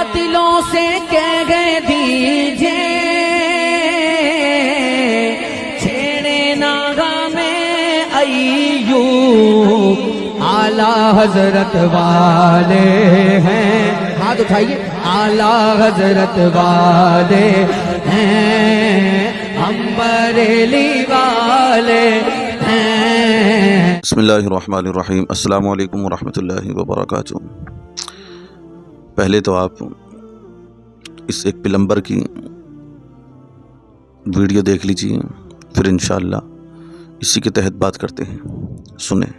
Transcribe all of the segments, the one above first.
باطلوں سے کہہ دیجئے چھیڑے ناغا میں ایوب اعلیٰ حضرت والے ہیں. ہاتھ اٹھائیے. اعلیٰ حضرت والے ہیں ہم بریلی والے ہیں. بسم اللہ الرحمن الرحیم. السلام علیکم ورحمۃ اللہ وبرکاتہ. پہلے تو آپ اس ایک پلمبر کی ویڈیو دیکھ لیجئے، پھر انشاءاللہ اسی کے تحت بات کرتے ہیں. سنیں.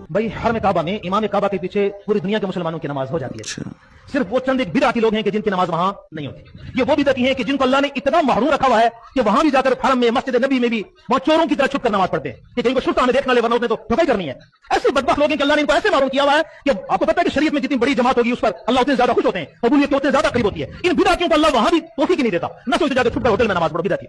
بھائی حرم کعبہ میں امام کعبہ کے پیچھے پوری دنیا کے مسلمانوں کی نماز ہو جاتی ہے. صرف وہ چند ایک بدعتی لوگ ہیں کہ جن کی نماز وہاں نہیں ہوتی. یہ وہ بدعتی ہیں کہ جن کو اللہ نے اتنا محروم رکھا ہوا ہے کہ وہاں بھی جا کر حرم میں مسجد نبی میں بھی وہاں چوروں کی طرح چھپ کر نماز پڑھتے ہیں کہ کہیں کو شرطہ ہمیں دیکھنا لے ورنہ اس نے تو ٹھکائی کرنی ہے. ایسے بدبخت لوگ ہیں کہ اللہ نے ان کو ایسے محروم کیا ہوا ہے کہ آپ کو پتہ ہے کہ شریعت میں جتنی بڑی جماعت ہوگی اس پر اللہ اتنے زیادہ خوش ہوتے ہیں، قبولیت اتنے زیادہ قریب ہوتی ہے. ان بدعتیوں کو اللہ وہاں بھی توفیق نہیں دیتا. نہ سوچتے جا کے چھپ کر ہوٹل میں نماز پڑھو بدعتی.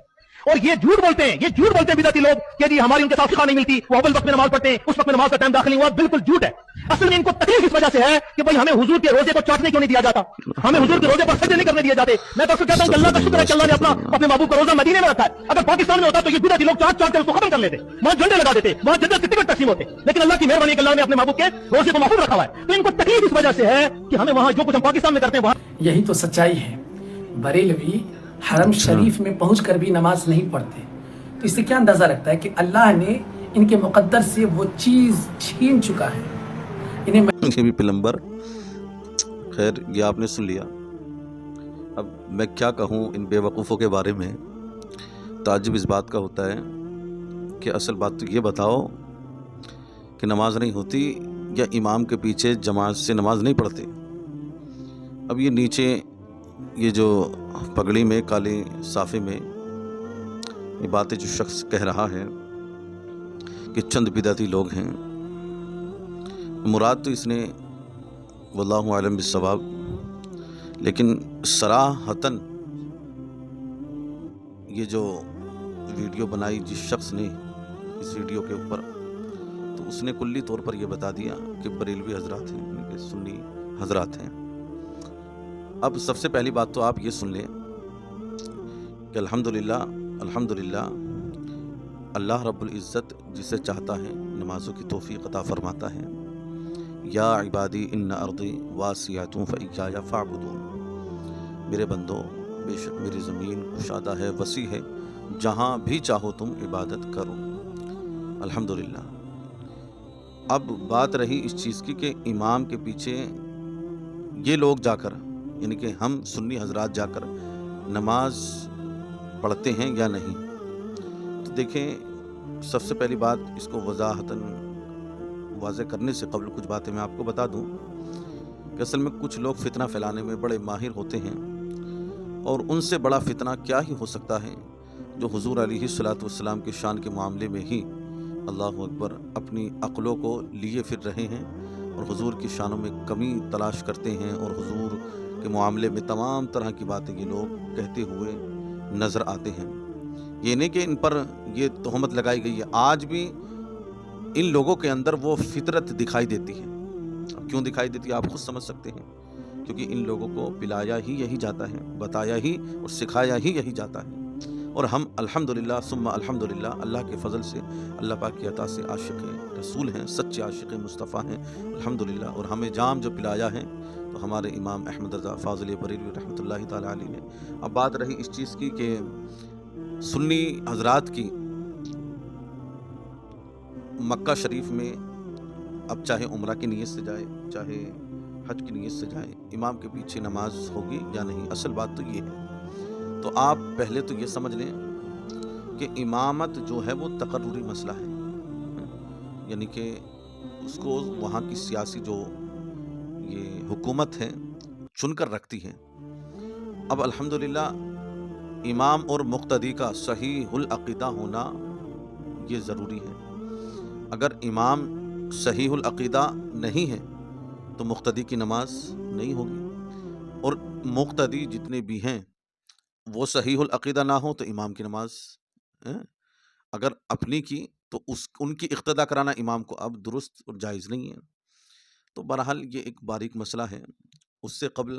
اور یہ جھوٹ بولتے ہیں بدعتی لوگ کہ جی ہماری ان کے ساتھ فقہ نہیں ملتی، وہ اول وقت میں نماز پڑھتے ہیں، اس وقت میں نماز کا ٹائم داخل نہیں ہوا. بالکل جھوٹ ہے. اصل میں ان کو تکلیف اس وجہ سے ہے کہ بھائی ہمیں حضور کے روزے کو چاٹنے کیوں نہیں دیا جاتا، ہمیں حضور کے روزے پر سجدے نہیں کرنے دیا جاتے. میں تو کہتا ہوں کہ اللہ کا شکر ہے کہ اللہ نے اپنے محبوب کا روزہ مدینے میں رکھا ہے. اگر پاکستان میں ہوتا تو یہ بدعتی لوگ چاٹ چاٹ کر اس کو ختم کر لیتے، وہاں جھنڈے لگا دیتے، وہاں جنت کے ٹکٹ تقسیم ہوتے. لیکن اللہ کی مہربانی کہ اللہ نے اپنے محبوب کے روزے کو محفوظ رکھا ہوا ہے. تو ان کو تکلیف اس وجہ سے ہے کہ ہمیں وہاں جو کچھ ہم پاکستان میں کرتے ہیں وہاں. یہی تو سچائی ہے. بریلوی حرم شریف میں پہنچ کر بھی نماز نہیں پڑھتے. تو اس سے کیا اندازہ رکھتا ہے کہ اللہ نے ان کے مقدر سے وہ چیز چھین چکا ہے. یہ بھی پلمبر. خیر یہ آپ نے سن لیا. اب میں کیا کہوں ان بے وقوفوں کے بارے میں. تعجب اس بات کا ہوتا ہے کہ اصل بات تو یہ بتاؤ کہ نماز نہیں ہوتی یا امام کے پیچھے جماعت سے نماز نہیں پڑھتے. اب یہ نیچے یہ جو پگڑی میں کالے صافے میں یہ باتیں جو شخص کہہ رہا ہے کہ چند بدعتی لوگ ہیں، مراد تو اس نے واللہ عالم بالصواب، لیکن صراحتاً یہ جو ویڈیو بنائی جس شخص نے اس ویڈیو کے اوپر، تو اس نے کلی طور پر یہ بتا دیا کہ بریلوی حضرات ہیں، یعنی کہ سنی حضرات ہیں. اب سب سے پہلی بات تو آپ یہ سن لیں کہ الحمدللہ اللہ رب العزت جسے چاہتا ہے نمازوں کی توفیق عطا فرماتا ہے. یا عبادی ان ارضی واسعۃ فایای فاعبدون. میرے بندو بے شک میری زمین کشادہ ہے، وسیع ہے، جہاں بھی چاہو تم عبادت کرو. الحمدللہ. اب بات رہی اس چیز کی کہ امام کے پیچھے یہ لوگ جا کر، یعنی کہ ہم سنی حضرات جا کر نماز پڑھتے ہیں یا نہیں. تو دیکھیں سب سے پہلی بات اس کو وضاحتاً واضح کرنے سے قبل کچھ باتیں میں آپ کو بتا دوں کہ اصل میں کچھ لوگ فتنہ پھیلانے میں بڑے ماہر ہوتے ہیں، اور ان سے بڑا فتنہ کیا ہی ہو سکتا ہے جو حضور علیہ الصلوۃ والسلام کی شان کے معاملے میں ہی اللہ اکبر اپنی عقلوں کو لیے پھر رہے ہیں اور حضور کی شانوں میں کمی تلاش کرتے ہیں، اور حضور کے معاملے میں تمام طرح کی باتیں یہ لوگ کہتے ہوئے نظر آتے ہیں. یہ نہیں کہ ان پر یہ تہمت لگائی گئی ہے، آج بھی ان لوگوں کے اندر وہ فطرت دکھائی دیتی ہے. اب کیوں دکھائی دیتی ہے آپ خود سمجھ سکتے ہیں، کیونکہ ان لوگوں کو پلایا ہی یہی جاتا ہے، بتایا ہی اور سکھایا ہی یہی جاتا ہے. اور ہم الحمدللہ ثم الحمدللہ اللہ کے فضل سے، اللہ پاک کی عطا سے عاشق رسول ہیں، سچے عاشق مصطفیٰ ہیں الحمدللہ. اور ہمیں جام جو پلایا ہے تو ہمارے امام احمد رضا فاضل بریلوی رحمۃ اللہ تعالیٰ علیہ نے. اب بات رہی اس چیز کی کہ سنی حضرات کی مکہ شریف میں اب چاہے عمرہ کی نیت سے جائے چاہے حج کی نیت سے جائے، امام کے پیچھے نماز ہوگی یا نہیں. اصل بات تو یہ ہے. تو آپ پہلے تو یہ سمجھ لیں کہ امامت جو ہے وہ تقرری مسئلہ ہے، یعنی کہ اس کو وہاں کی سیاسی جو یہ حکومت ہے چن کر رکھتی ہے. اب الحمدللہ امام اور مقتدی کا صحیح العقیدہ ہونا یہ ضروری ہے. اگر امام صحیح العقیدہ نہیں ہے تو مقتدی کی نماز نہیں ہوگی، اور مقتدی جتنے بھی ہیں وہ صحیح العقیدہ نہ ہو تو امام کی نماز اگر اپنی کی تو ان کی اقتدا کرانا امام کو اب درست اور جائز نہیں ہے. تو بہرحال یہ ایک باریک مسئلہ ہے. اس سے قبل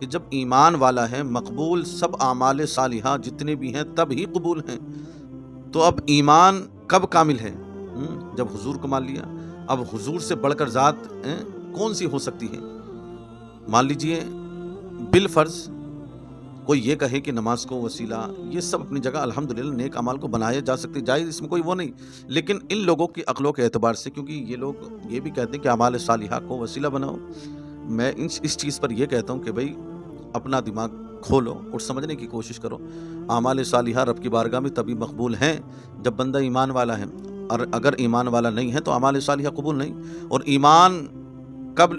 کہ جب ایمان والا ہے مقبول سب اعمال صالحہ جتنے بھی ہیں تب ہی قبول ہیں. تو اب ایمان کب کامل ہے؟ جب حضور کو مان لیا. اب حضور سے بڑھ کر ذات کون سی ہو سکتی ہے؟ مان لیجئے بالفرض کوئی یہ کہے کہ نماز کو وسیلہ، یہ سب اپنی جگہ الحمدللہ نیک اعمال کو بنایا جا سکتے، جائز، اس میں کوئی وہ نہیں. لیکن ان لوگوں کی عقلوں کے اعتبار سے، کیونکہ یہ لوگ یہ بھی کہتے ہیں کہ اعمال صالحہ کو وسیلہ بناؤ، میں اس چیز پر یہ کہتا ہوں کہ بھئی اپنا دماغ کھولو اور سمجھنے کی کوشش کرو. اعمال صالحہ رب کی بارگاہ میں تبھی مقبول ہیں جب بندہ ایمان والا ہے، اور اگر ایمان والا نہیں ہے تو اعمال صالحہ قبول نہیں. اور ایمان کب،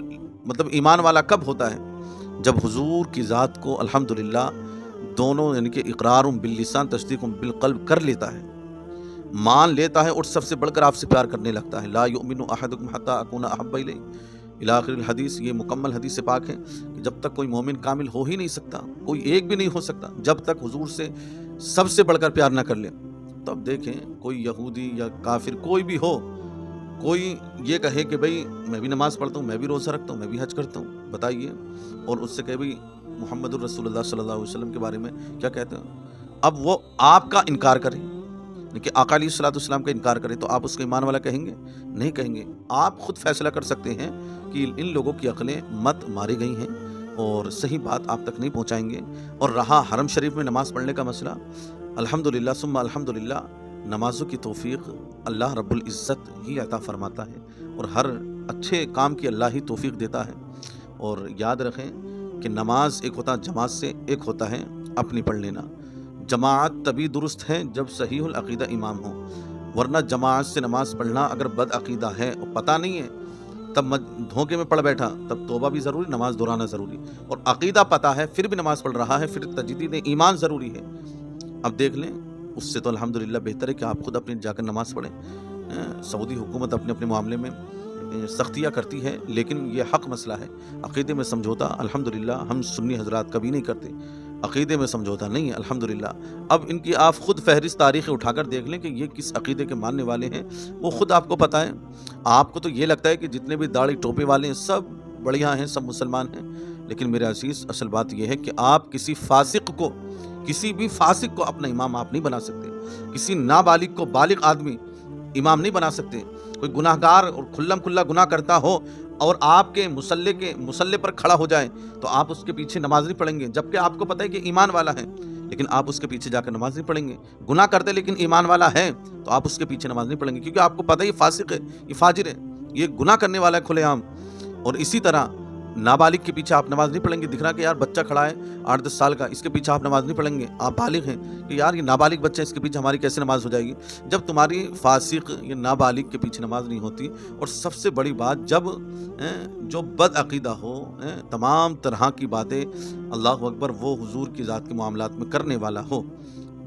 مطلب ایمان والا کب ہوتا ہے؟ جب حضور کی ذات کو الحمدللہ دونوں یعنی کہ اقرار باللسان تصدیق بالقلب کر لیتا ہے، مان لیتا ہے اور سب سے بڑھ کر آپ سے پیار کرنے لگتا ہے. لا یؤمن احدکم حتی اکون احب الیہ الی آخر الحدیث. یہ مکمل حدیث پاک ہے کہ جب تک کوئی مومن کامل ہو ہی نہیں سکتا، کوئی ایک بھی نہیں ہو سکتا جب تک حضور سے سب سے بڑھ کر پیار نہ کر لے. تو اب دیکھیں کوئی یہودی یا کافر کوئی بھی ہو، کوئی یہ کہے کہ بھئی میں بھی نماز پڑھتا ہوں، میں بھی روزہ رکھتا ہوں، میں بھی حج کرتا ہوں، بتائیے، اور اس سے کہے بھئی محمد الرسول اللہ صلی اللہ علیہ وسلم کے بارے میں کیا کہتے ہیں، اب وہ آپ کا انکار کریں، لیکن آقا علیہ الصلوۃ والسلام کا انکار کریں تو آپ اس کو ایمان والا کہیں گے؟ نہیں کہیں گے. آپ خود فیصلہ کر سکتے ہیں کہ ان لوگوں کی عقلیں مت ماری گئی ہیں اور صحیح بات آپ تک نہیں پہنچائیں گے. اور رہا حرم شریف میں نماز پڑھنے کا مسئلہ، الحمدللہ ثم الحمدللہ نمازوں کی توفیق اللہ رب العزت ہی عطا فرماتا ہے، اور ہر اچھے کام کی اللہ ہی توفیق دیتا ہے. اور یاد رکھیں کہ نماز ایک ہوتا جماعت سے، ایک ہوتا ہے اپنی پڑھ لینا. جماعت تبھی درست ہے جب صحیح العقیدہ امام ہو، ورنہ جماعت سے نماز پڑھنا اگر بد عقیدہ ہے اور پتہ نہیں ہے تب دھوکے میں پڑھ بیٹھا، تب توبہ بھی ضروری، نماز دہرانا ضروری. اور عقیدہ پتہ ہے پھر بھی نماز پڑھ رہا ہے، پھر تجدید ایمان ضروری ہے. اب دیکھ لیں، اس سے تو الحمدللہ بہتر ہے کہ آپ خود اپنی جا کر نماز پڑھیں. سعودی حکومت اپنے معاملے میں سختیاں کرتی ہے، لیکن یہ حق مسئلہ ہے. عقیدے میں سمجھوتا الحمدللہ ہم سنی حضرات کبھی نہیں کرتے، عقیدے میں سمجھوتا نہیں ہے الحمدللہ. اب ان کی آپ خود فہرست تاریخیں اٹھا کر دیکھ لیں کہ یہ کس عقیدے کے ماننے والے ہیں، وہ خود آپ کو پتہ ہے. آپ کو تو یہ لگتا ہے کہ جتنے بھی داڑھی ٹوپے والے ہیں سب بڑھیا ہیں، سب مسلمان ہیں، لیکن میرے عزیز اصل بات یہ ہے کہ آپ کسی بھی فاسق کو اپنا امام آپ نہیں بنا سکتے. کسی نابالغ کو بالغ آدمی امام نہیں بنا سکتے. کوئی گناہ گار اور کھلم کھلا گناہ کرتا ہو اور آپ کے مسلح پر کھڑا ہو جائے تو آپ اس کے پیچھے نماز نہیں پڑھیں گے، جبکہ آپ کو پتہ ہے کہ ایمان والا ہے، لیکن آپ اس کے پیچھے جا کر نماز نہیں پڑھیں گے. گناہ کرتے لیکن ایمان والا ہے تو آپ اس کے پیچھے نماز نہیں پڑھیں گے، کیونکہ آپ کو پتہ ہے یہ فاسق ہے، یہ فاجر ہے، یہ گناہ کرنے والا ہے کھلے عام. اور اسی طرح نابالغ کے پیچھے آپ نماز نہیں پڑھیں گے. دکھ رہا کہ یار بچہ کھڑا ہے 8-10 سال کا، اس کے پیچھے آپ نماز نہیں پڑھیں گے. آپ بالغ ہیں کہ یار یہ نابالغ بچہ ہے، اس کے پیچھے ہماری کیسے نماز ہو جائے گی؟ جب تمہاری فاسق یا نابالغ کے پیچھے نماز نہیں ہوتی. اور سب سے بڑی بات، جب جو بد عقیدہ ہو، تمام طرح کی باتیں اللہ اکبر وہ حضور کی ذات کے معاملات میں کرنے والا ہو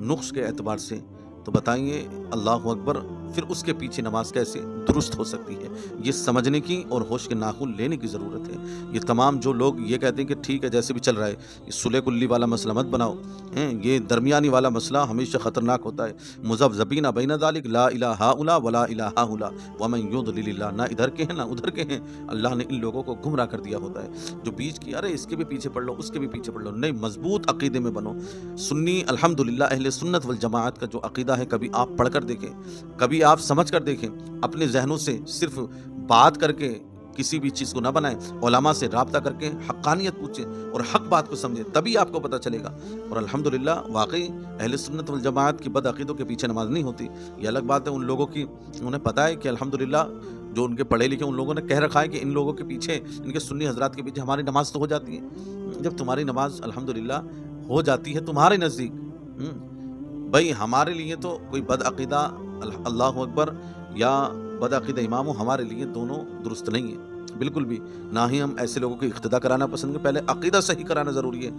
نقص کے اعتبار سے، تو بتائیے اللہ اکبر پھر اس کے پیچھے نماز کیسے درست ہو سکتی ہے؟ یہ سمجھنے کی اور ہوش کے ناخن لینے کی ضرورت ہے. یہ تمام جو لوگ یہ کہتے ہیں کہ ٹھیک ہے جیسے بھی چل رہا ہے، یہ صلح کلی والا مسئلہ مت بناؤ، یہ درمیانی والا مسئلہ ہمیشہ خطرناک ہوتا ہے. مذبذبین بین ذلک لا الہ ہؤلاء ولا الہ ہؤلاء ومن یضلل اللہ، نہ ادھر کے ہیں نہ ادھر کے ہیں. اللہ نے ان لوگوں کو گمراہ کر دیا ہوتا ہے جو بیچ کی ارے اس کے بھی پیچھے پڑھ لو، اس کے بھی پیچھے پڑھ لو. نہیں، مضبوط عقیدے میں بنو. سنی الحمدللہ اہل سنت والجماعت کا جو عقیدہ ہے، کبھی آپ پڑھ کر دیکھیں، کبھی آپ سمجھ کر دیکھیں. اپنے ذہنوں سے صرف بات کر کے کسی بھی چیز کو نہ بنائیں، علماء سے رابطہ کر کے حقانیت پوچھیں اور حق بات کو سمجھیں، تبھی آپ کو پتہ چلے گا. اور الحمدللہ واقعی اہل سنت والجماعت کی بد عقیدوں کے پیچھے نماز نہیں ہوتی. یہ الگ بات ہے ان لوگوں کی، انہیں پتہ ہے کہ الحمدللہ جو ان کے پڑھے لکھے ان لوگوں نے کہہ رکھا ہے کہ ان لوگوں کے پیچھے، ان کے سنی حضرات کے پیچھے ہماری نماز تو ہو جاتی ہے. جب تمہاری نماز الحمدللہ ہو جاتی ہے تمہارے نزدیک، بھائی ہمارے لیے تو کوئی بد عقیدہ اللہ اکبر یا بد عقیدہ امام ہو، ہمارے لیے دونوں درست نہیں ہے بالکل بھی. نہ ہی ہم ایسے لوگوں کی اقتدا کرانا پسند کریں، پہلے عقیدہ صحیح کرانا ضروری ہے.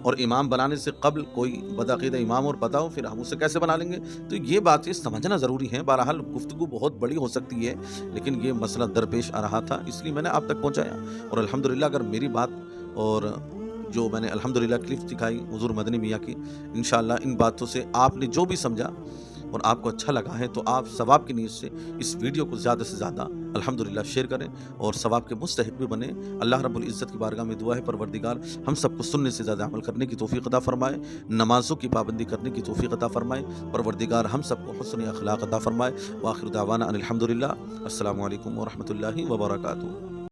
اور امام بنانے سے قبل کوئی بد عقیدہ امام اور پتہ ہو، پھر ہم اسے کیسے بنا لیں گے؟ تو یہ باتیں سمجھنا ضروری ہے. بہرحال گفتگو بہت بڑی ہو سکتی ہے، لیکن یہ مسئلہ درپیش آ رہا تھا اس لیے میں نے آپ تک پہنچایا. اور الحمدللہ اگر میری بات اور جو میں نے الحمدللہ کلپ دکھائی حضور مدنی میاں کی، انشاءاللہ ان باتوں سے آپ نے جو بھی سمجھا اور آپ کو اچھا لگا ہے تو آپ ثواب کی نیت سے اس ویڈیو کو زیادہ سے زیادہ الحمدللہ شیئر کریں اور ثواب کے مستحق بھی بنیں۔ اللہ رب العزت کی بارگاہ میں دعا ہے پروردگار ہم سب کو سننے سے زیادہ عمل کرنے کی توفیق عطا فرمائے، نمازوں کی پابندی کرنے کی توفیق عطا فرمائے، پروردگار ہم سب کو حسن اخلاق عطا فرمائے۔ وآخر دعوانا ان الحمدللہ۔ السلام علیکم ورحمۃ اللہ وبرکاتہ۔